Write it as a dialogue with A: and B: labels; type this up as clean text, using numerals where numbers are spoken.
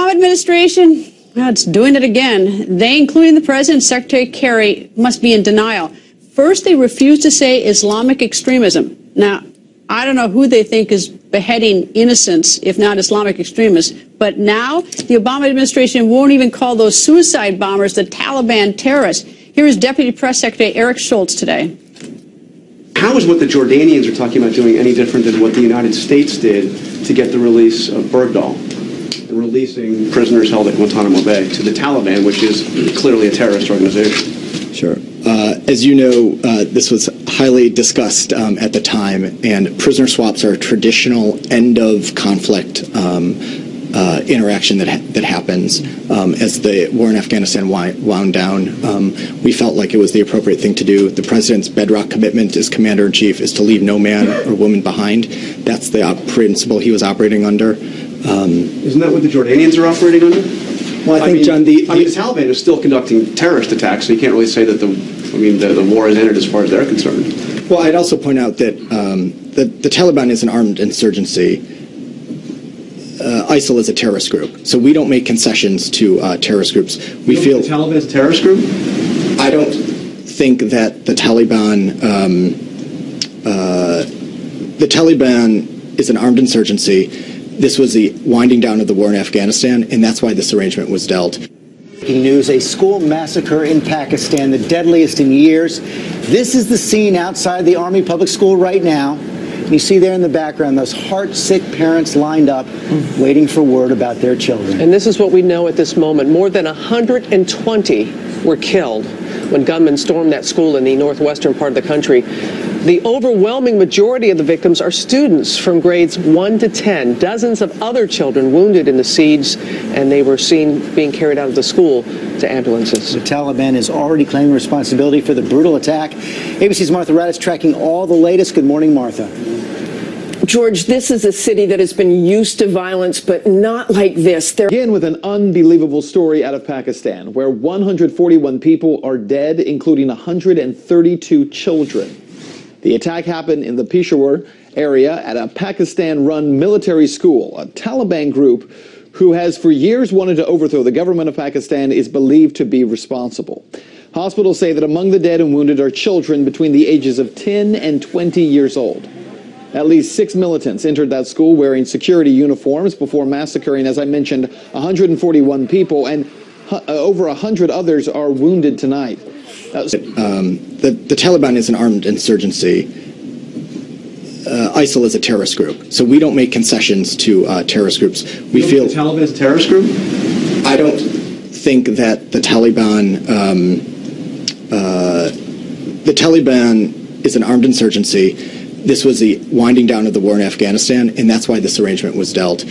A: Administration, well, it's doing it again. They, including the president, Secretary Kerry, must be in denial. First, they refuse to say Islamic extremism. Now, I don't know who they think is beheading innocents, if not Islamic extremists. But now the Obama administration won't even call those suicide bombers the Taliban terrorists. Here is Deputy Press Secretary Eric Schultz today.
B: How is what the Jordanians are talking about doing any different than what the United States did to get the release of Bergdahl and releasing prisoners held at Guantanamo Bay to the Taliban, which is clearly a terrorist organization?
C: Sure. As you know, this was highly discussed at the time, and prisoner swaps are a traditional end-of-conflict interaction that happens. As the war in Afghanistan wound down, we felt like it was the appropriate thing to do. The president's bedrock commitment as commander-in-chief is to leave no man or woman behind. That's the principle he was operating under.
B: Isn't that what the Jordanians are operating under?
C: Well, I think, John, the
B: Taliban is still conducting terrorist attacks, so you can't really say that the war has ended as far as they're concerned.
C: Well, I'd also point out that the Taliban is an armed insurgency. ISIL is a terrorist group, so we don't make concessions to terrorist groups. We feel
B: the Taliban is a terrorist group.
C: I don't think that the Taliban is an armed insurgency. This was the winding down of the war in Afghanistan, and that's why this arrangement was dealt.
D: Breaking news, a school massacre in Pakistan, the deadliest in years. This is the scene outside the Army Public School right now. You see there in the background those heart-sick parents lined up, waiting for word about their children.
E: And this is what we know at this moment. More than 120 were killed when gunmen stormed that school in the northwestern part of the country. The overwhelming majority of the victims are students from grades 1 to 10. Dozens of other children wounded in the siege, and they were seen being carried out of the school to ambulances.
D: The Taliban is already claiming responsibility for the brutal attack. ABC's Martha Raddatz tracking all the latest. Good morning, Martha.
F: George, this is a city that has been used to violence, but not like this.
G: Begin with an unbelievable story out of Pakistan, where 141 people are dead, including 132 children. The attack happened in the Peshawar area at a Pakistan-run military school. A Taliban group who has for years wanted to overthrow the government of Pakistan is believed to be responsible. Hospitals say that among the dead and wounded are children between the ages of 10 and 20 years old. At least 6 militants entered that school wearing security uniforms before massacring, as I mentioned, 141 people, and over 100 others are wounded tonight.
C: The Taliban is an armed insurgency. ISIL is a terrorist group, so we don't make concessions to terrorist groups. We feel
B: the Taliban is a terrorist group.
C: I don't think that the Taliban is an armed insurgency. This was the winding down of the war in Afghanistan, and that's why this arrangement was dealt.